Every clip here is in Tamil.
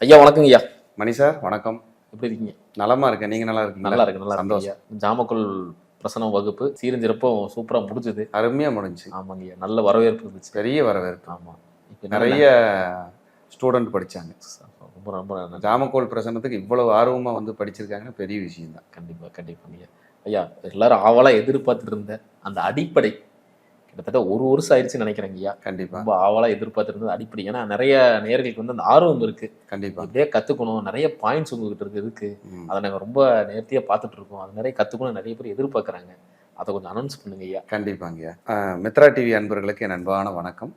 ஐயா வணக்கங்க ஐயா. மணி சார் வணக்கம். எப்படி இருக்கீங்க? நலமா இருக்கேன். நீங்க நல்லா இருக்கீங்க? நல்லா இருக்கு ஐயா. ஜாமக்கோல் பிரசனம் வகுப்பு சீரஞ்சிறப்பும் சூப்பரா முடிஞ்சது. அருமையா முடிஞ்சு. ஆமாங்க ஐயா, நல்ல வரவேற்பு இருந்துச்சு. பெரிய வரவேற்பு. ஆமா, இப்போ நிறைய ஸ்டூடெண்ட் படிச்சாங்க. ரொம்ப ரொம்ப ஜாமக்கோல் பிரசனத்துக்கு இவ்வளவு ஆர்வமா வந்து படிச்சிருக்காங்கன்னு பெரிய விஷயம் தான். கண்டிப்பா கண்டிப்பாங்க ஐயா. ஐயா எல்லாரும் ஆவலா எதிர்பார்த்துட்டு இருந்த அந்த அடிப்படை கிட்டத்தட்ட ஒரு வருஷம் ஆயிடுச்சுன்னு நினைக்கிறேங்க ஐயா. கண்டிப்பா ரொம்ப ஆவலா எதிர்பார்த்துருந்தது அடிப்படை. ஏன்னா நிறைய நேயர்களுக்கு வந்து அந்த ஆர்வம் இருக்கு. கண்டிப்பா அப்படியே கத்துக்கணும், நிறைய பாயிண்ட்ஸ் உங்ககிட்ட இருக்கு. அதை நாங்கள் ரொம்ப நேர்த்தியா பார்த்துட்டு இருக்கோம். அது நிறைய கத்துக்கணும், நிறைய பேர் எதிர்பார்க்குறாங்க. அதை கொஞ்சம் அனௌன்ஸ் பண்ணுங்க ஐயா. கண்டிப்பாங்கய்யா. மித்ரா டிவி அன்பர்களுக்கு என் அன்பான வணக்கம்.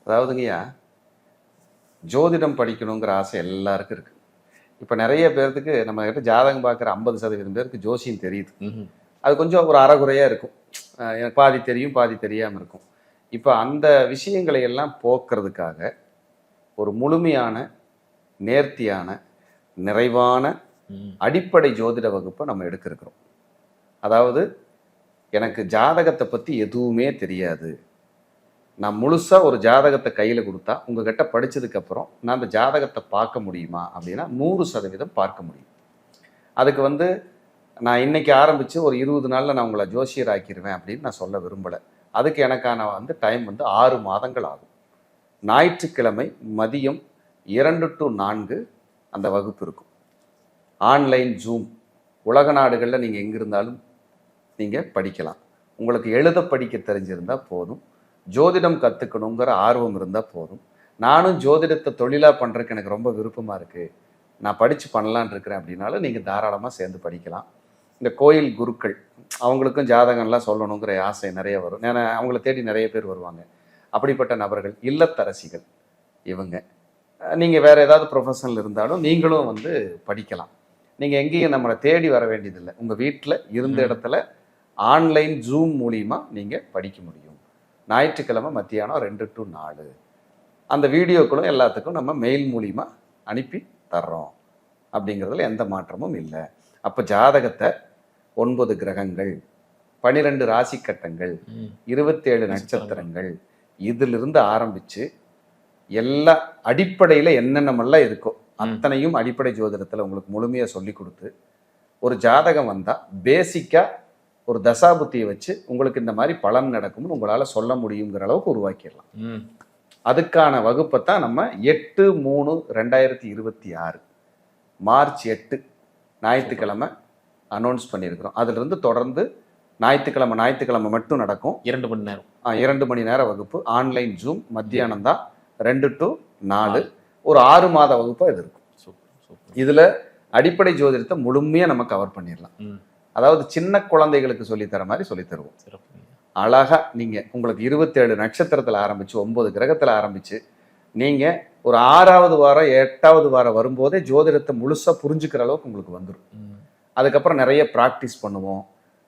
அதாவதுங்கய்யா, ஜோதிடம் படிக்கணுங்கிற ஆசை எல்லாருக்கும் இருக்கு. இப்போ நிறைய பேர்த்துக்கு நம்ம கிட்ட ஜாதகம் பார்க்குற 50% பேருக்கு ஜோசியம் தெரியுது. அது கொஞ்சம் ஒரு அறகுறையா இருக்கும். எனக்கு பாதி தெரியும், பாதி தெரியாமல் இருக்கும். இப்போ அந்த விஷயங்களை எல்லாம் போக்குறதுக்காக ஒரு முழுமையான, நேர்த்தியான, நிறைவான அடிப்படை ஜோதிட வகுப்பை நம்ம எடுக்கிறோம். அதாவது எனக்கு ஜாதகத்தை பற்றி எதுவுமே தெரியாது, நான் முழுசாக ஒரு ஜாதகத்தை கையில் கொடுத்தா உங்ககிட்ட படித்ததுக்கப்புறம் நான் அந்த ஜாதகத்தை பார்க்க முடியுமா அப்படின்னா 100% பார்க்க முடியும். அதுக்கு வந்து நான் இன்னைக்கு ஆரம்பித்து ஒரு 20 நாளில் நான் உங்களை ஜோசியர் ஆக்கிடுவேன் அப்படின்னு நான் சொல்ல விரும்பலை. அதுக்கு எனக்கான டைம் 6 மாதங்கள் ஆகும். ஞாயிற்றுக்கிழமை மதியம் 2 to 4 அந்த வகுப்பு இருக்கும். ஆன்லைன் ஜூம், உலக நாடுகளில் நீங்கள் எங்கே இருந்தாலும் நீங்கள் படிக்கலாம். உங்களுக்கு எழுத படிக்க தெரிஞ்சிருந்தால் போதும், ஜோதிடம் கற்றுக்கணுங்கிற ஆர்வம் இருந்தால் போதும். நானும் ஜோதிடத்தை தொழிலாக பண்ணுறதுக்கு எனக்கு ரொம்ப விருப்பமாக இருக்குது, நான் படித்து பண்ணலான் இருக்கிறேன் அப்படின்னாலும் நீங்கள் தாராளமாக சேர்ந்து படிக்கலாம். இந்த கோயில் குருக்கள் அவங்களுக்கும் ஜாதகம்லாம் சொல்லணுங்கிற ஆசை நிறைய வரும். ஏன்னா அவங்கள தேடி நிறைய பேர் வருவாங்க. அப்படிப்பட்ட நபர்கள், இல்லத்தரசிகள், இவங்க நீங்கள் வேறு ஏதாவது ப்ரொஃபஷனல் இருந்தாலும் நீங்களும் வந்து படிக்கலாம். நீங்கள் எங்கேயும் நம்மளை தேடி வர வேண்டியதில்லை. உங்கள் வீட்டில் இருந்த இடத்துல ஆன்லைன் ஜூம் மூலிமா நீங்கள் படிக்க முடியும். ஞாயிற்றுக்கிழமை மத்தியானம் 2 to 4 அந்த வீடியோக்களும் எல்லாத்துக்கும் நம்ம மெயில் மூலிமா அனுப்பி தர்றோம். அப்படிங்கிறதுல எந்த மாற்றமும் இல்லை. அப்போ ஜாதகத்தை 9 கிரகங்கள், 12 ராசி கட்டங்கள், 27 நட்சத்திரங்கள், இதிலிருந்து ஆரம்பித்து எல்லா அடிப்படையில் என்னென்னமெல்லாம் இருக்கோ அத்தனையும் அடிப்படை ஜோதிடத்தில் உங்களுக்கு முழுமையாக சொல்லி கொடுத்து, ஒரு ஜாதகம் வந்தால் பேசிக்காக ஒரு தசாபுத்தியை வச்சு உங்களுக்கு இந்த மாதிரி பலன் நடக்கும்னு உங்களால் சொல்ல முடியுங்கிற அளவுக்கு உருவாக்கிடலாம். அதுக்கான வகுப்பை தான் நம்ம 8/3/2026 மார்ச் 8 ஞாயிற்றுக்கிழமை அனௌன்ஸ் பண்ணியிருக்கிறோம். அதிலிருந்து தொடர்ந்து ஞாயிற்றுக்கிழமை மட்டும் நடக்கும். 2 மணி நேரம் 2 மணி நேர வகுப்பு. ஆன்லைன் ஜூம் மத்தியானம் தான் 2 to 4 ஒரு 6 மாத வகுப்பாக இது இருக்கும். இதில் அடிப்படை ஜோதிடத்தை முழுமையாக நம்ம கவர் பண்ணிடலாம். அதாவது சின்ன குழந்தைகளுக்கு சொல்லித்தர மாதிரி சொல்லித்தருவோம். அழகா நீங்கள் உங்களுக்கு 27 நட்சத்திரத்தில் ஆரம்பித்து 9 கிரகத்தில் ஆரம்பித்து நீங்கள் ஒரு 6வது வாரம் 8வது வாரம் வரும்போதே ஜோதிடத்தை முழுசாக புரிஞ்சுக்கிற அளவுக்கு உங்களுக்கு வந்துடும். அதுக்கப்புறம் நிறைய ப்ராக்டிஸ் பண்ணுவோம்,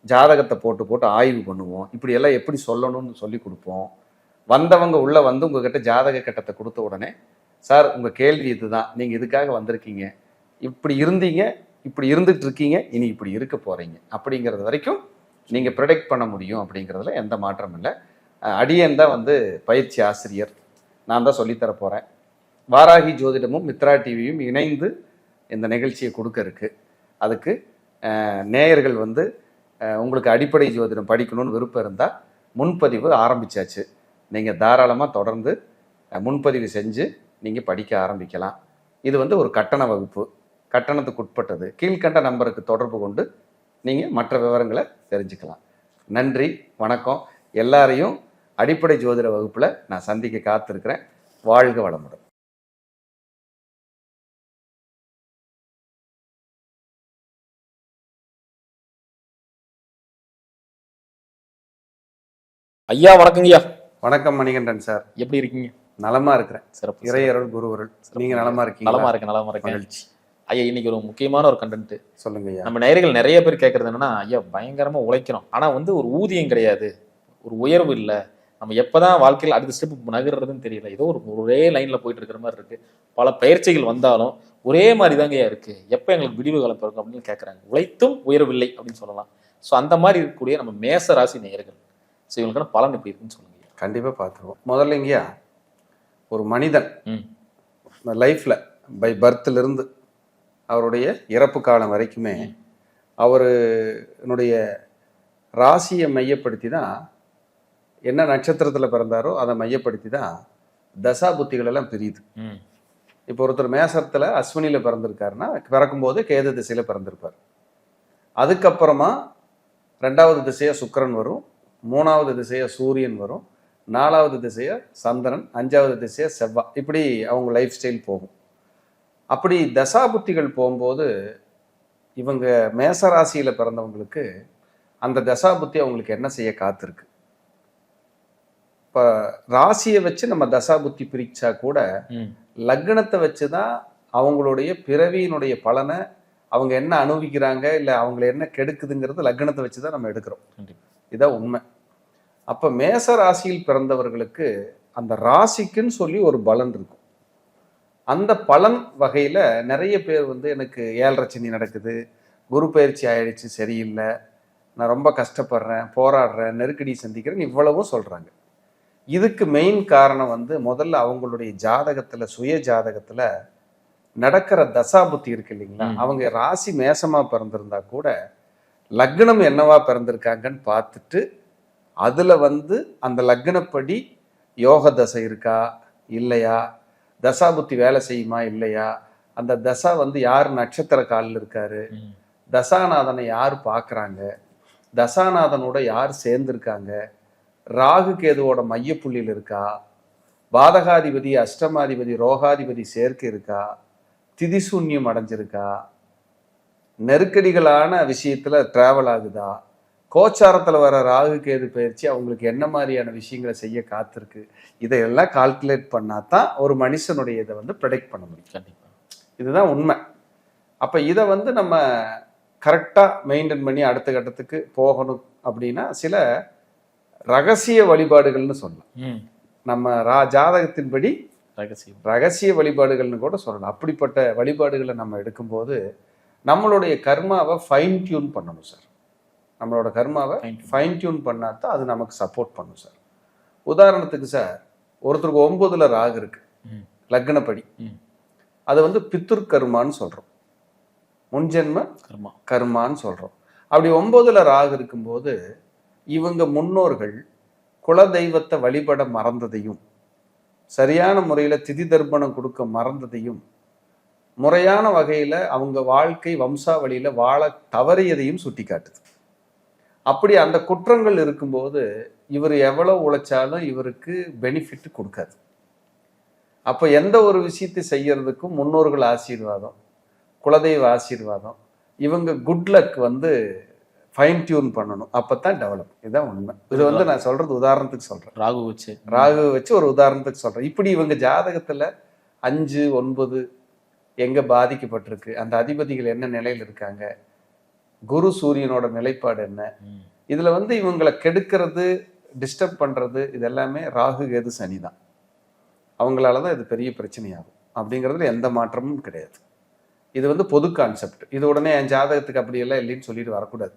ஜாதகத்தை போட்டு ஆய்வு பண்ணுவோம், இப்படி எல்லாம் எப்படி சொல்லணும்னு சொல்லி கொடுப்போம். வந்தவங்க உள்ளே வந்து உங்ககிட்ட ஜாதக கட்டத்தை கொடுத்த உடனே, சார் உங்கள் கேள்வி இதுதான், நீங்கள் இதுக்காக வந்திருக்கீங்க, இப்படி இருந்தீங்க, இப்படி இருந்துட்டு இருக்கீங்க, இனி இப்படி இருக்க போகிறீங்க அப்படிங்கிறது வரைக்கும் நீங்கள் ப்ரெடிக்ட் பண்ண முடியும். அப்படிங்கிறதுல எந்த மாற்றம் இல்லை. அடியேன் தான் வந்து பயிற்சி ஆசிரியர், நான் தான் சொல்லித்தர போகிறேன். வாராகி ஜோதிடமும் மித்ரா டிவியும் இணைந்து இந்த நிகழ்ச்சியை கொடுக்க இருக்கு. அதுக்கு நேயர்கள் வந்து உங்களுக்கு அடிப்படை ஜோதிடம் படிக்கணும்னு விருப்பம் இருந்தால் முன்பதிவு ஆரம்பித்தாச்சு. நீங்கள் தாராளமாக தொடர்ந்து முன்பதிவு செஞ்சு நீங்கள் படிக்க ஆரம்பிக்கலாம். இது வந்து ஒரு கட்டண வகுப்பு, கட்டணத்துக்கு உட்பட்டது. கீழ்கண்ட நம்பருக்கு தொடர்பு கொண்டு நீங்கள் மற்ற விவரங்களை தெரிஞ்சுக்கலாம். நன்றி, வணக்கம். எல்லாரையும் அடிப்படை ஜோதிட வகுப்பில் நான் சந்திக்க காத்திருக்கிறேன். வாழ்க வளமுடன். ஐயா வணக்கங்க ஐயா. வணக்கம் மணிகண்டன் சார், எப்படி இருக்கீங்க? நலமா இருக்கிறேன். சிறப்பு. இறையருள் குருவருள். நீங்க நலமா இருக்கீங்க? நலமா இருக்கேன். மகிழ்ச்சி. ஐயா இன்னைக்கு ஒரு முக்கியமான ஒரு கண்டென்ட் சொல்லுங்க ஐயா. நம்ம நேயர்கள் நிறைய பேர் கேட்கறது என்னன்னா, ஐயா பயங்கரமா உழைக்கிறோம், ஆனா வந்து ஒரு ஊதியம் கிடையாது, ஒரு உயர்வு இல்லை, நம்ம எப்பதான் வாழ்க்கையில் அடுத்த ஸ்டெப் நகர்றதுன்னு தெரியல, ஏதோ ஒரே லைன்ல போயிட்டு இருக்கிற மாதிரி இருக்கு, பல பயிற்சிகள் வந்தாலும் ஒரே மாதிரி தாங்க இருக்கு, எப்போ எங்களுக்கு விடிவு காலம் பிறக்கும் அப்படின்னு கேட்குறாங்க. உழைத்தும் உயர்வில்லை அப்படின்னு சொல்லலாம். ஸோ அந்த மாதிரி இருக்கக்கூடிய நம்ம மேச ராசி நேயர்கள், ஸோ இவங்களுக்கான பலன் எப்படி இருக்குன்னு சொல்லுங்க. கண்டிப்பாக பார்த்துருவோம். முதல்ல இங்கேயா ஒரு மனிதன் லைஃப்பில் பை பர்த்திலிருந்து அவருடைய இறப்பு காலம் வரைக்குமே அவருடைய ராசியை மையப்படுத்தி தான், என்ன நட்சத்திரத்தில் பிறந்தாரோ அதை மையப்படுத்தி தான் தசா புத்திகள் எல்லாம் பிரியுது. இப்போ ஒருத்தர் மேசத்தில் அஸ்வினியில் பிறந்திருக்காருன்னா பிறக்கும்போது கேது திசையில் பிறந்திருப்பார். அதுக்கப்புறமா 2வது திசையாக சுக்கிரன் வரும், 3வது திசையாக சூரியன் வரும், 4வது திசையாக சந்திரன், 5வது திசையாக செவ்வாய். இப்படி அவங்க லைஃப் ஸ்டைல் போகும். அப்படி தசாபுத்திகள் போகும்போது இவங்க மேசராசியில் பிறந்தவங்களுக்கு அந்த தசாபுத்தி அவங்களுக்கு என்ன செய்ய காத்திருக்கு. இப்போ ராசியை வச்சு நம்ம தசாபுத்தி பிரிச்சா கூட லக்னத்தை வச்சு தான் அவங்களுடைய பிறவியினுடைய பலனை அவங்க என்ன அனுபவிக்கிறாங்க, இல்லை அவங்கள என்ன கெடுக்குதுங்கிறது லக்னத்தை வச்சு தான் நம்ம எடுக்கிறோம். இதான் உண்மை. அப்போ மேச ராசியில் பிறந்தவர்களுக்கு அந்த ராசிக்குன்னு சொல்லி ஒரு பலன் இருக்கும். அந்த பலன் வகையில் நிறைய பேர் வந்து எனக்கு 7.5 சனி நடக்குது, குரு பயிற்சி ஆயிடுச்சு, சரியில்லை, நான் ரொம்ப கஷ்டப்படுறேன், போராடுறேன், நெருக்கடி சந்திக்கிறேன்னு இவ்வளவும் சொல்கிறாங்க. இதுக்கு மெயின் காரணம் வந்து முதல்ல அவங்களுடைய ஜாதகத்தில், சுய ஜாதகத்தில் நடக்கிற தசாபுத்தி இருக்கு இல்லைங்களா. அவங்க ராசி மேசமாக பிறந்திருந்தா கூட லக்னம் என்னவா பிறந்திருக்காங்கன்னு பார்த்துட்டு அதில் வந்து அந்த லக்னப்படி யோக தசை இருக்கா இல்லையா, தசாபுத்தி வேலை செய்யுமா இல்லையா, அந்த தசா வந்து யார் நட்சத்திர காலில் இருக்காரு, தசாநாதனை யார் பார்க்குறாங்க, தசாநாதனோட யார் சேர்ந்திருக்காங்க, ராகு கேதுவோட மையப்புள்ளியில் இருக்கா, பாதகாதிபதி அஷ்டமாதிபதி ரோகாதிபதி சேர்க்கை இருக்கா, திதிசூன்யம் அடைஞ்சிருக்கா, நெருக்கடிகளான விஷயத்துல டிராவல் ஆகுதா, கோச்சாரத்தில் வர ராகு கேது பயிற்சி அவங்களுக்கு என்ன மாதிரியான விஷயங்களை செய்ய காத்திருக்கு, இதையெல்லாம் கால்குலேட் பண்ணாதான் ஒரு மனுஷனுடைய இதை வந்து ப்ரெடிக்ட் பண்ண முடியும். கண்டிப்பாக இதுதான் உண்மை. அப்போ இதை வந்து நம்ம கரெக்டாக மெயின்டைன் பண்ணி அடுத்த கட்டத்துக்கு போகணும் அப்படின்னா சில ரகசிய வழிபாடுகள்னு சொல்லலாம். நம்ம ஜாதகத்தின்படி ரகசிய வழிபாடுகள்னு கூட சொல்லலாம். அப்படிப்பட்ட வழிபாடுகளை நம்ம எடுக்கும்போது நம்மளுடைய கர்மாவை ஃபைன் டியூன் பண்ணணும் சார். நம்மளோட கர்மாவை ஃபைன் டியூன் பண்ணாதான் அது நமக்கு சப்போர்ட் பண்ணும் சார். உதாரணத்துக்கு சார், ஒருத்தருக்கு 9ல் ராகு இருக்கு லக்னப்படி, அது வந்து பித்துர் கர்மான்னு சொல்றோம், முன்ஜென்ம கர்மான்னு சொல்றோம். அப்படி 9ல் ராகு இருக்கும்போது இவங்க முன்னோர்கள் குலதெய்வத்தை வழிபட மறந்ததையும், சரியான முறையில் திதி தர்ப்பணம் கொடுக்க மறந்ததையும், முறையான வகையில் அவங்க வாழ்க்கை வம்சாவளியில் வாழ தவறியதையும் சுட்டி காட்டுது. அப்படி அந்த குற்றங்கள் இருக்கும்போது இவர் எவ்வளோ உழைச்சாலும் இவருக்கு பெனிஃபிட் கொடுக்காது. அப்போ எந்த ஒரு விஷயத்தை செய்யறதுக்கும் முன்னோர்கள் ஆசீர்வாதம், குலதெய்வ ஆசீர்வாதம், இவங்க குட் லக் வந்து ஃபைன் டியூன் பண்ணணும், அப்பதான் டெவலப். இதுதான் உண்மை. இது வந்து நான் சொல்றது உதாரணத்துக்கு சொல்றேன், ராகு வச்சு ஒரு உதாரணத்துக்கு சொல்றேன். இப்படி இவங்க ஜாதகத்துல 5, 9 எங்க பாதிக்கப்பட்டிருக்கு, அந்த அதிபதிகள் என்ன நிலையில் இருக்காங்க, குரு சூரியனோட நிலைப்பாடு என்ன, இதுல வந்து இவங்களை கெடுக்கிறது, டிஸ்டர்ப் பண்றது, இது எல்லாமே ராகு கேது சனி தான். அவங்களாலதான் இது பெரிய பிரச்சனையாகும். அப்படிங்கிறதுல எந்த மாற்றமும் கிடையாது. இது வந்து பொது கான்செப்ட். இது உடனே என் ஜாதகத்துக்கு அப்படியெல்லாம் இல்லைன்னு சொல்லிட்டு வரக்கூடாது.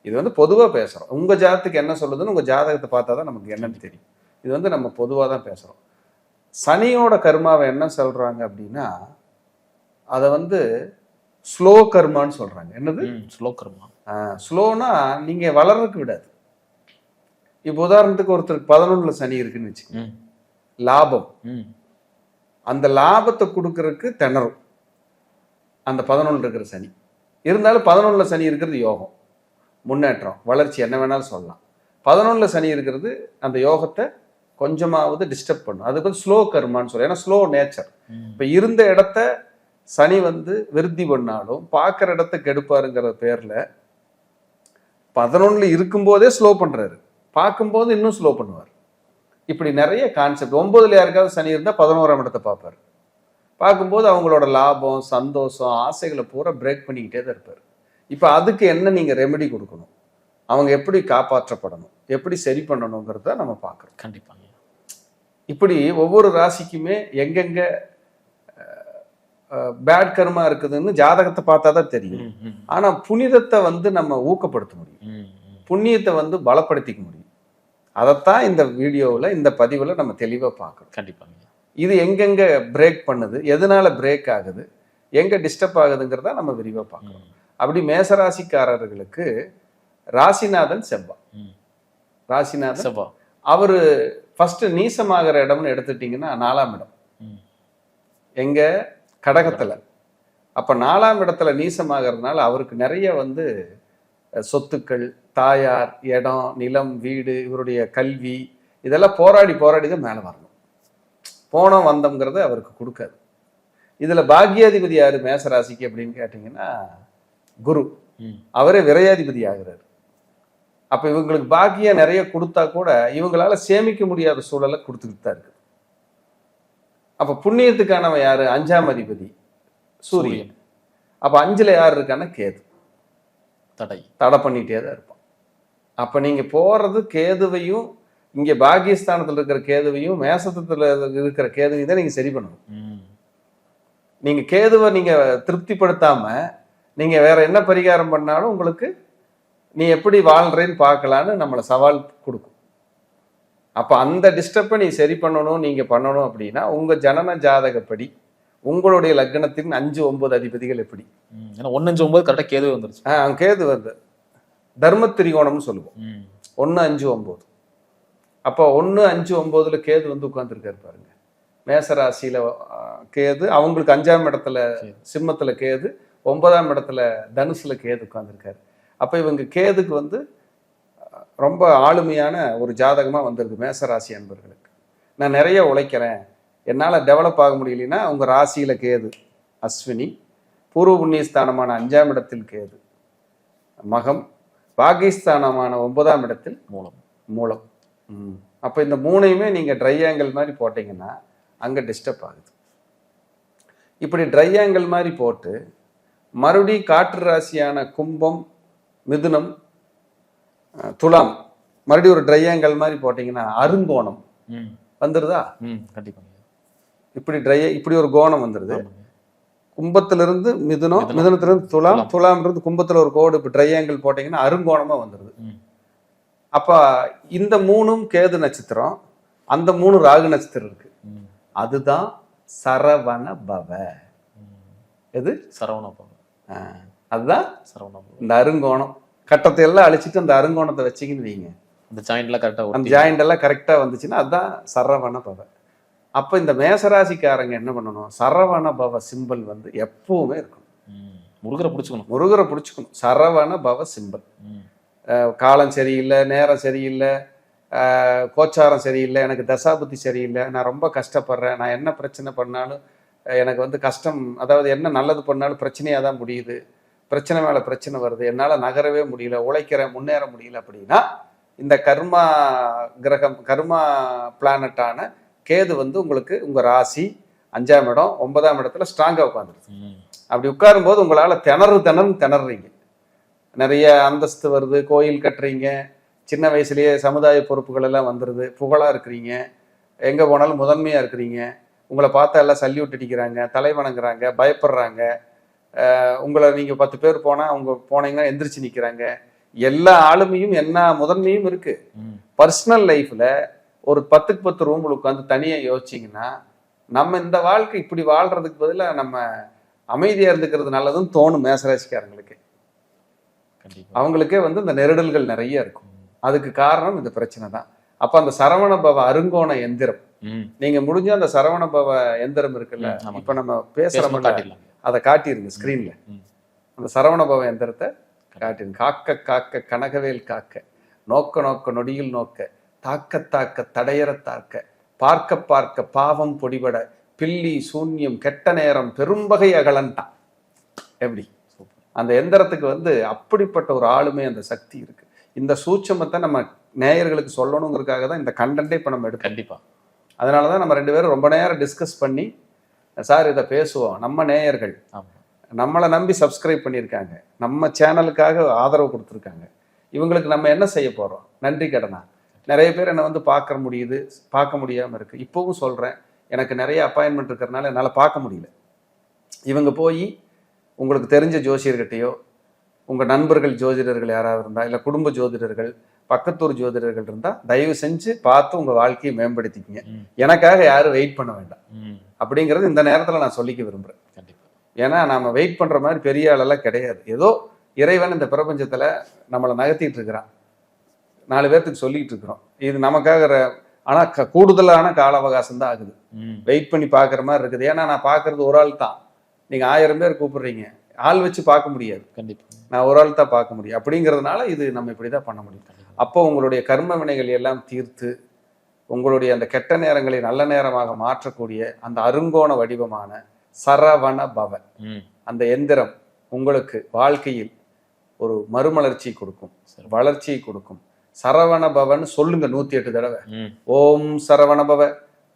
இது வந்து பொதுவாக பேசுகிறோம். உங்கள் ஜாதகத்துக்கு என்ன சொல்லுதுன்னு உங்கள் ஜாதகத்தை பார்த்தா தான் நமக்கு என்னன்னு தெரியும். இது வந்து நம்ம பொதுவாக தான் பேசுகிறோம். சனியோட கர்மாவை என்ன சொல்கிறாங்க அப்படின்னா, அதை வந்து ஸ்லோ கர்மான்னு சொல்கிறாங்க. என்னது ஸ்லோ கர்மா? ஸ்லோனா நீங்கள் வளர்றதுக்கு விடாது. இப்போ உதாரணத்துக்கு ஒருத்தருக்கு 11ல் சனி இருக்குன்னு வச்சுக்கோங்க, லாபம், அந்த லாபத்தை கொடுக்கறதுக்கு திணறும் அந்த 11 இருக்கிற சனி. இருந்தாலும் 11ல் சனி இருக்கிறது யோகம், முன்னேற்றம், வளர்ச்சி, என்ன வேணாலும் சொல்லலாம். 11ல் சனி இருக்கிறது அந்த யோகத்தை கொஞ்சமாவது டிஸ்டர்ப் பண்ணும். அதுக்கு வந்து ஸ்லோ கர்மான்னு சொல்லுவோம். ஏன்னா ஸ்லோ நேச்சர். இப்போ இருந்த இடத்த சனி வந்து விருத்தி பண்ணாலும் பார்க்குற இடத்த கெடுப்பாருங்கிற பேரில் 11ல் இருக்கும்போதே ஸ்லோ பண்ணுறாரு, பார்க்கும்போது இன்னும் ஸ்லோ பண்ணுவார். இப்படி நிறைய கான்செப்ட். 9ல் யாருக்காவது சனி இருந்தால் 11ஆம் இடத்தை பார்ப்பார். பார்க்கும்போது அவங்களோட லாபம், சந்தோஷம், ஆசைகளை பூரா பிரேக் பண்ணிக்கிட்டே தான் இருப்பார். இப்போ அதுக்கு என்ன நீங்கள் ரெமெடி கொடுக்கணும், அவங்க எப்படி காப்பாற்றப்படணும், எப்படி சரி பண்ணணுங்கிறத நம்ம பார்க்குறோம். கண்டிப்பாங்க. இப்படி ஒவ்வொரு ராசிக்குமே எங்கெங்க பேட் கர்மா இருக்குதுன்னு ஜாதகத்தை பார்த்தா தான் தெரியும். ஆனால் புனிதத்தை வந்து நம்ம ஊக்கப்படுத்த முடியும், புண்ணியத்தை வந்து பலப்படுத்திக்க முடியும். அதைத்தான் இந்த வீடியோவில், இந்த பதிவில் நம்ம தெளிவாக பார்க்குறோம். கண்டிப்பாங்க. இது எங்கெங்க பிரேக் பண்ணுது, எதனால பிரேக் ஆகுது, எங்க டிஸ்டர்ப் ஆகுதுங்கிறத நம்ம விரிவா பார்க்கணும். அப்படி மேசராசிக்காரர்களுக்கு ராசிநாதன் செவ்வாய். ராசிநாதன் செவ்வாய். அவரு ஃபர்ஸ்ட் நீசமாகிற இடம்னு எடுத்துட்டீங்கன்னா 4ஆம் இடம். எங்க? கடகத்துல. அப்ப 4ஆம் இடத்துல நீசமாகறதுனால அவருக்கு நிறைய வந்து சொத்துக்கள், தாயார், இடம், நிலம், வீடு, இவருடைய கல்வி இதெல்லாம் போராடி போராடி தான் மேல வரணும். போனோம் வந்தோம்ங்கிறது அவருக்கு கொடுக்காது. இதுல பாக்யாதிபதி யாரு மேசராசிக்கு அப்படின்னு கேட்டீங்கன்னா குரு. அவரே விரையாதிபதி ஆகிறாரு. அப்ப இவங்களுக்கு பாக்கியம் நிறைய கொடுத்தா கூட இவங்களால சேமிக்க முடியாத சூழலை கொடுத்துக்கிட்டு தான் இருக்கு. அப்ப புண்ணியத்துக்கானவன் யாரு? 5ஆம் அதிபதி சூரியன். அப்ப 5ல யார் இருக்கான்னா கேது. தடை பண்ணிட்டே தான் இருப்பான். அப்ப நீங்க போறது கேதுவையும், இங்க பாகியஸ்தானத்துல இருக்கிற கேதுவையும், மேசத்துல இருக்கிற கேதுவையும் தான் நீங்க சரி பண்ணணும். நீங்க கேதுவை நீங்க திருப்திப்படுத்தாம நீங்க வேற என்ன பரிகாரம் பண்ணாலும் உங்களுக்கு நீ எப்படி வாழ்றேன்னு பார்க்கலான்னு நம்மளை சவால் கொடுக்கும். அப்ப அந்த டிஸ்டர்பை நீ சரி பண்ணணும், நீங்க பண்ணணும் அப்படின்னா உங்க ஜனன ஜாதகப்படி உங்களுடைய லக்னத்தின் 5, 9 அதிபதிகள் எப்படி? 1, 5, 9 கரெக்டா கேது வந்துருச்சு. கேது வந்து தர்ம திரிகோணம்னு சொல்லுவோம். 1, 5, 9. அப்போ 1, 5, 9ல கேது வந்து உட்கார்ந்துருக்காரு பாருங்க. மேசராசியில கேது, அவங்களுக்கு 5ஆம் இடத்துல சிம்மத்துல கேது, 9ஆம் இடத்துல தனுசுல கேது உட்கார்ந்துருக்காரு. அப்ப இவங்க கேதுக்கு வந்து ரொம்ப ஆளுமையான ஒரு ஜாதகமா வந்திருக்கு மேசராசி அன்பர்களுக்கு. நான் நிறைய உழைக்கிறேன், என்னால் டெவலப் ஆக முடியலன்னா உங்க ராசியில கேது அஸ்வினி, பூர்வ புண்ணியஸ்தானமான 5ஆம் இடத்தில் கேது மகம், பாகிஸ்தானமான 9ஆம் இடத்தில் மூலம். அப்ப இந்த 3ஐயுமே நீங்க ட்ரை ஆங்கிள் மாதிரி போட்டீங்கன்னா அங்க டிஸ்டர்ப் ஆகுது. இப்படி ட்ரை ஆங்கிள் மாதிரி போட்டு மறுபடியும் காற்று ராசியான கும்பம், மிதுனம், துலாம் மறுபடியும் ஒரு ட்ரை ஆங்கிள் மாதிரி போட்டீங்கன்னா அருங்கோணம் வந்துருதா? கண்டிப்பா. இப்படி ஒரு கோணம் வந்துருது. கும்பத்திலிருந்து மிதுனம், மிதுனத்திலிருந்து துலாம், துலாம் இருந்து கும்பத்துல ஒரு கோடு இப்ப ட்ரை ஆங்கிள் போட்டீங்கன்னா அருங்கோணமா வந்துருது. அப்ப இந்த 3ம் கேது நட்சத்திரம், அந்த 3 ராகு நட்சத்திரம் இருக்கு. அதுதான் சரவண பவ. எது? சரவண பவ. அதுதான் இந்த அருங்கோணம். கட்டத்தை எல்லாம் அழிச்சிட்டு அந்த அருங்கோணத்தை வச்சிங்கன்னு வைங்க, அந்த ஜாயிண்ட் எல்லாம் கரெக்டா வந்துச்சுன்னா அதுதான் சரவண பவ. அப்ப இந்த மேசராசிக்காரங்க என்ன பண்ணணும்? சரவண பவ சிம்பல் வந்து எப்பவுமே இருக்கணும். முருகரை பிடிச்சுக்கணும். சரவண பவ சிம்பல். காலம் சரியில்லை, நேரம் சரியில்லை, கோச்சாரம் சரியில்லை, எனக்கு தசாபுத்தி சரியில்லை, நான் ரொம்ப கஷ்டப்படுறேன், நான் என்ன பிரச்சனை பண்ணாலும் எனக்கு வந்து கஷ்டம், அதாவது என்ன நல்லது பண்ணாலும் பிரச்சனையாக தான் முடியுது, பிரச்சனை மேலே பிரச்சனை வருது, என்னால் நகரவே முடியல, உழைக்கிறேன், முன்னேற முடியல அப்படின்னா இந்த கர்மா கிரகம், கர்மா பிளானட்டான கேது வந்து உங்களுக்கு உங்கள் ராசி 5ஆம் இடம் 9ஆம் இடத்துல ஸ்ட்ராங்காக உட்காந்துருது. அப்படி உட்காரும்போது உங்களால் திணறீங்க. நிறைய அந்தஸ்து வருது, கோயில் கட்டுறீங்க, சின்ன வயசுலேயே சமுதாய பொறுப்புகள் எல்லாம் வந்துடுது, புகழாக இருக்கிறீங்க, எங்கே போனாலும் முதன்மையாக இருக்கிறீங்க, உங்களை பார்த்தா எல்லாம் சல்யூட் அடிக்கிறாங்க, தலை வணங்குறாங்க, பயப்படுறாங்க. உங்களை நீங்கள் 10 பேர் போனால் அவங்க போனீங்கன்னா எந்திரிச்சு நிற்கிறாங்க. எல்லா ஆளுமையும் என்ன முதன்மையும் இருக்கு. பர்சனல் லைஃப்ல ஒரு 10க்கு 10 ரூம்ல உட்காந்து தனியாக யோசிச்சிங்கன்னா நம்ம இந்த வாழ்க்கை இப்படி வாழ்றதுக்கு பதிலாக நம்ம அமைதியாக இருந்துக்கிறது நல்லதுன்னு தோணும் மேசராசிக்காரங்களுக்கு. அவங்களுக்கே வந்து இந்த நெருடல்கள் நிறைய இருக்கும். அதுக்கு காரணம் இந்த பிரச்சனை தான். அப்ப அந்த சரவண பவ அருங்கோண எந்திரம், நீங்க முடிஞ்ச அந்த சரவண பவ எந்திரம் இருக்குல்ல, இப்ப நம்ம பேசுறோம், அதை காட்டிருங்க ஸ்கிரீன்ல. அந்த சரவண பவ எந்திரத்தை காட்டிருங்க. காக்க காக்க கனகவேல் காக்க, நோக்க நோக்க நொடியில் நோக்க, தாக்க தாக்க தடையற தாக்க, பார்க்க பார்க்க பாவம் பொடிபட, பில்லி சூன்யம் கெட்ட நேரம் பெரும்பகை அகலன்ட்டான். எப்படி அந்த எந்திரத்துக்கு வந்து அப்படிப்பட்ட ஒரு ஆளுமை, அந்த சக்தி இருக்கு. இந்த சூட்சமத்தை நம்ம நேயர்களுக்கு சொல்லணுங்கிறதுக்காக தான் இந்த கண்டென்ட்டே இப்போ நம்ம எடுக்க. கண்டிப்பா. அதனால தான் நம்ம 2 பேரும் ரொம்ப நேரம் டிஸ்கஸ் பண்ணி சார் இதை பேசுவோம். நம்ம நேயர்கள் நம்மளை நம்பி சப்ஸ்கிரைப் பண்ணியிருக்காங்க, நம்ம சேனலுக்காக ஆதரவு கொடுத்துருக்காங்க. இவங்களுக்கு நம்ம என்ன செய்ய போகிறோம்? நன்றி கடனா. நிறைய பேர் என்னை வந்து பார்க்க முடியாமல் இருக்குது. இப்போவும் சொல்கிறேன், எனக்கு நிறைய அப்பாயின்மெண்ட் இருக்கிறதுனால என்னால் பார்க்க முடியல. இவங்க போய் உங்களுக்கு தெரிஞ்ச ஜோசியர்கிட்டையோ, உங்கள் நண்பர்கள் ஜோதிடர்கள் யாராவது இருந்தால், இல்லை குடும்ப ஜோதிடர்கள், பக்கத்தூர் ஜோதிடர்கள் இருந்தா தயவு செஞ்சு பார்த்து உங்க வாழ்க்கையை மேம்படுத்திக்கிங்க. ம். எனக்காக யாரும் வெயிட் பண்ண வேண்டாம் ம். அப்படிங்கிறது இந்த நேரத்துல நான் சொல்லிக்க விரும்புறேன். கண்டிப்பா. ஏன்னா நாம வெயிட் பண்ற மாதிரி பெரிய ஆளெல்லாம் கிடையாது. ஏதோ இறைவன் இந்த பிரபஞ்சத்துல நம்மளை நகர்த்திட்டு இருக்கிறான், 4 பேர்த்துக்கு சொல்லிட்டு இருக்கிறோம். இது நமக்காக ஆனா கூடுதலான கால அவகாசம் தான் ஆகுது. ம். வெயிட் பண்ணி பாக்குற மாதிரி இருக்குது. ஏன்னா நான் பாக்குறது ஒரு ஆள் தான், நீங்க 1000 பேர் கூப்பிடுறீங்க, ஆள் வச்சு பார்க்க முடியாது. கண்டிப்பா. நான் ஒரு ஆள் தான் பார்க்க முடியும். அப்படிங்கிறதுனால இது நம்ம இப்படிதான் பண்ண முடியும். அப்போ உங்களுடைய கர்ம வினைகள் எல்லாம் தீர்த்து உங்களுடைய அந்த கெட்ட நேரங்களை நல்ல நேரமாக மாற்றக்கூடிய அந்த அருங்கோண வடிவமான சரவண பவ ம். அந்த எந்திரம் உங்களுக்கு வாழ்க்கையில் ஒரு மறுமலர்ச்சி கொடுக்கும், சரி. வளர்ச்சியை கொடுக்கும். சரவண பவன் சொல்லுங்க 108 தடவை. ம். ஓம் சரவண பவ,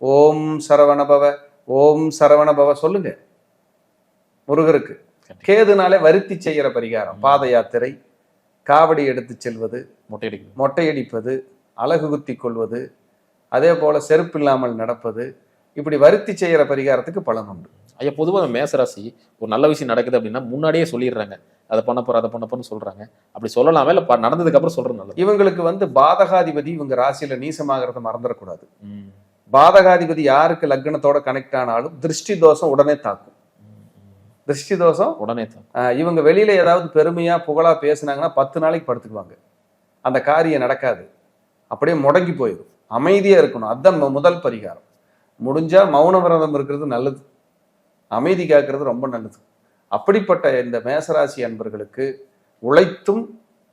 ஓம் சரவண பவ, ஓம் சரவண பவ சொல்லுங்க. முருகருக்கு கேதுனாலே வருத்தி செய்கிற பரிகாரம். பாத யாத்திரை, காவடி எடுத்து செல்வது, மொட்டையடிக்கணும். மொட்டையடிப்பது, அழகு குத்தி கொள்வது, அதே போல செருப்பு இல்லாமல் நடப்பது, இப்படி வருத்தி செய்கிற பரிகாரத்துக்கு பலன் உண்டு. ஐயா, பொதுவாக மேசராசி ஒரு நல்ல விஷயம் நடக்குது அப்படின்னா முன்னாடியே சொல்லிடுறாங்க, அதை பண்ண போற அதை பண்ண போறன்னு சொல்றாங்க. அப்படி சொல்லலாமே இல்லை நடந்ததுக்கு அப்புறம் சொல்றது நல்லது? இவங்களுக்கு பாதகாதிபதி இவங்க ராசியில நீசமாகிறத மறந்துடக்கூடாது. ம். பாதகாதிபதி யாருக்கு லக்னத்தோட கனெக்ட் ஆனாலும் திருஷ்டி தோஷம் உடனே தாக்கும். திருஷ்டி தோஷம் உடனே தான். இவங்க வெளியில ஏதாவது பெருமையா புகழா பேசினாங்கன்னா 10 நாளைக்கு படுத்துக்குவாங்க. அந்த காரியம் நடக்காது, அப்படியே முடங்கி போயிடும். அமைதியா இருக்கணும், அதுதான் முதல் பரிகாரம். முடிஞ்சா மௌன விரதம் இருக்கிறது நல்லது, அமைதி காக்கிறது ரொம்ப நல்லது. அப்படிப்பட்ட இந்த மேசராசி அன்பர்களுக்கு உழைத்தும்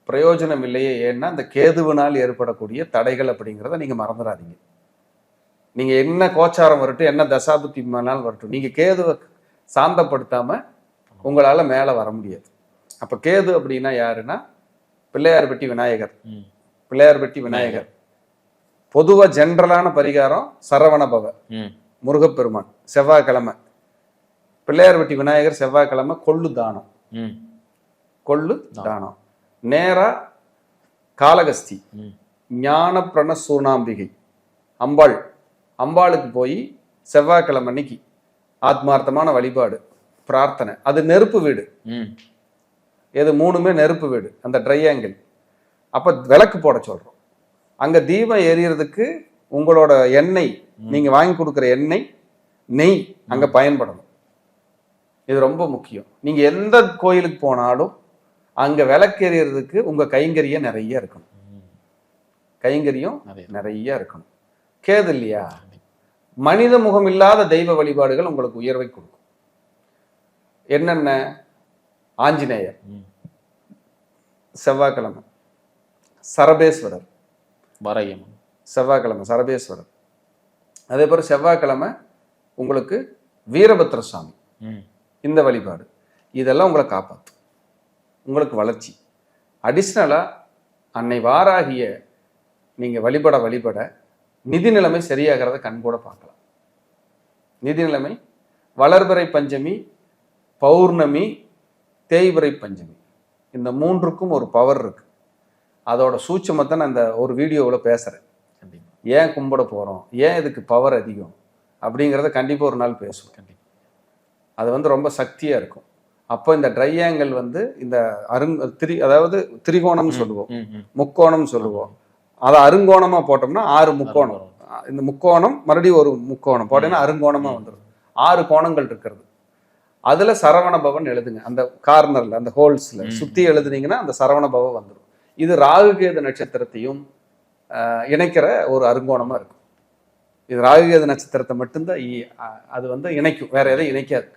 பிரயோஜனம் இல்லையே. ஏன்னா இந்த கேதுவினால் ஏற்படக்கூடிய தடைகள் அப்படிங்கிறத நீங்க மறந்துடாதீங்க. நீங்க என்ன கோச்சாரம் வரட்டும், என்ன தசாபுத்தி மேலாலும் வரட்டும், நீங்க கேதுவை சாந்தப்படுத்தாம உங்களால மேல வர முடியாது. அப்ப கேது அப்படின்னா யாருன்னா பிள்ளையார்பட்டி விநாயகர். ம். பிள்ளையார்பட்டி விநாயகர் பொதுவா ஜென்ரலான பரிகாரம் சரவண பவ, ம். முருகப்பெருமான் செவ்வாய்க்கிழமை. பிள்ளையார்பட்டி விநாயகர் செவ்வாய்க்கிழமை கொள்ளு தானம். ம். கொள்ளு தானம். நேரா காளகஸ்தி ம். ஞான பிரண சூர்ணாம்பிகை அம்பாளுக்கு போய் செவ்வாய்க்கிழமை அன்னைக்கு ஆத்மார்த்தமான வழிபாடு, பிரார்த்தனை. அது நெருப்பு வீடு. ம். எது 3மே நெருப்பு வீடு, அந்த ட்ரையாங்கிள். அப்ப விளக்கு போட சொல்றோம். அங்க தீபம் எரியறதுக்கு உங்களோட எண்ணெய், நீங்க வாங்கி கொடுக்குற எண்ணெய், நெய் அங்க பயன்படணும். இது ரொம்ப முக்கியம். நீங்க எந்த கோயிலுக்கு போனாலும் அங்க விளக்கு எரியறதுக்கு உங்க கைங்கரியம் நிறைய இருக்கணும். கைங்கரியம் நிறைய இருக்கணும். கேது இல்லையா, மனித முகம் இல்லாத தெய்வ வழிபாடுகள் உங்களுக்கு உயர்வை கொடுக்கும். என்னென்ன? ஆஞ்சநேயர் செவ்வாய்க்கிழமை, சரபேஸ்வரர் செவ்வாய்க்கிழமை, சரபேஸ்வரர். அதே போல செவ்வாய்க்கிழமை உங்களுக்கு வீரபத்ர சுவாமி, இந்த வழிபாடு. இதெல்லாம் உங்களை காப்பாற்றும், உங்களுக்கு வளர்ச்சி. அடிஷ்னலா அன்னை வாராகிய நீங்க வழிபட நிதி நிலைமை சரியாகிறத கண்கூட பார்க்கலாம். நிதி நிலைமை வளர்பிறை பஞ்சமி, பௌர்ணமி, தேய்பிறை பஞ்சமி, இந்த 3க்கும் ஒரு பவர் இருக்கு. அதோட சூட்சமத்தை நான் இந்த ஒரு வீடியோவில் பேசுறேன். ஏன் கும்பிட போறோம், ஏன் இதுக்கு பவர் அதிகம் அப்படிங்கிறத கண்டிப்பா ஒரு நாள் பேசுவோம். அது ரொம்ப சக்தியா இருக்கும். அப்போ இந்த ட்ரையாங்கிள் இந்த அதாவது திரிகோணம்னு சொல்லுவோம், முக்கோணம் சொல்லுவோம். அதை அருங்கோணமா போட்டோம்னா 6 முக்கோணம். இந்த முக்கோணம் மறுபடியும் ஒரு முக்கோணம் போட்டோம்னா அருங்கோணமா வந்துடும். 6 கோணங்கள் இருக்கிறது. அதுல சரவண பவன் எழுதுங்க. அந்த கார்னர்ல, அந்த ஹோல்ஸ்ல சுத்தி எழுதுனீங்கன்னா அந்த சரவண பவன் வந்துடும். இது ராகுகேது நட்சத்திரத்தையும் இணைக்கிற ஒரு அருங்கோணமா இருக்கும். இது ராகுகேது நட்சத்திரத்தை மட்டும்தான் அது இணைக்கும், வேற எதையும் இணைக்காது.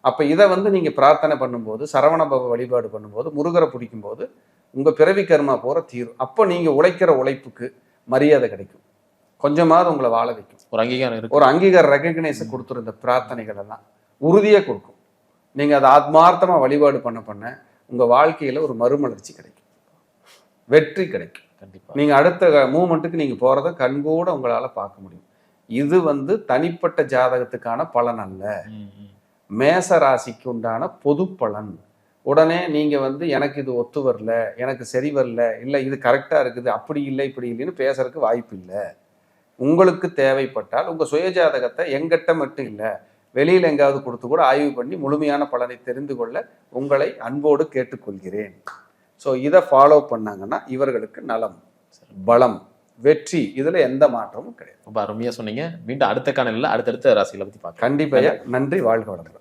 அப்ப இதை நீங்க பிரார்த்தனை பண்ணும்போது, சரவண பவ வழிபாடு பண்ணும்போது, முருகரை பிடிக்கும் போது உங்க பிறவி கர்மா போற தீரும். அப்போ நீங்க உழைக்கிற உழைப்புக்கு மரியாதை கிடைக்கும், கொஞ்சமாவது உங்களை வாழ வைக்கும். ஒரு அங்கீகார ரெகக்னைஸை கொடுத்துரும். இந்த பிரார்த்தனைகள் எல்லாம் உறுதியா கொடுக்கும். நீங்க அதை ஆத்மார்த்தமா வழிபாடு பண்ண உங்க வாழ்க்கையில ஒரு மறுமலர்ச்சி கிடைக்கும், வெற்றி கிடைக்கும். நீங்க அடுத்த மூமெண்ட்டுக்கு நீங்க போறத கண்கூட உங்களால பார்க்க முடியும். இது தனிப்பட்ட ஜாதகத்துக்கான பலன் அல்ல, மேச ராசிக்கு உண்டான பொது பலன். உடனே நீங்க எனக்கு இது ஒத்து வரல, எனக்கு சரி வரல, இல்லை இது கரெக்டா இருக்குது, அப்படி இல்லை இப்படி இல்லைன்னு பேசுறதுக்கு வாய்ப்பு இல்லை. உங்களுக்கு தேவைப்பட்டால் உங்க சுயஜாதகத்தை எங்கிட்ட மட்டும் இல்லை, வெளியில் எங்காவது கொடுத்து கூட ஆய்வு பண்ணி முழுமையான பலனை தெரிந்து கொள்ள உங்களை அன்போடு கேட்டுக்கொள்கிறேன். ஸோ இதை ஃபாலோ பண்ணாங்கன்னா இவர்களுக்கு நலம். பலம், வெற்றி, இதுல எந்த மாற்றமும் கிடையாது. ரொம்ப அருமையா சொன்னீங்க. மீண்டும் அடுத்த காணொளியில அடுத்தடுத்த ராசிகளை பத்தி பார்க்கலாம். கண்டிப்பா. நன்றி. வாழ்க வளமுடன்.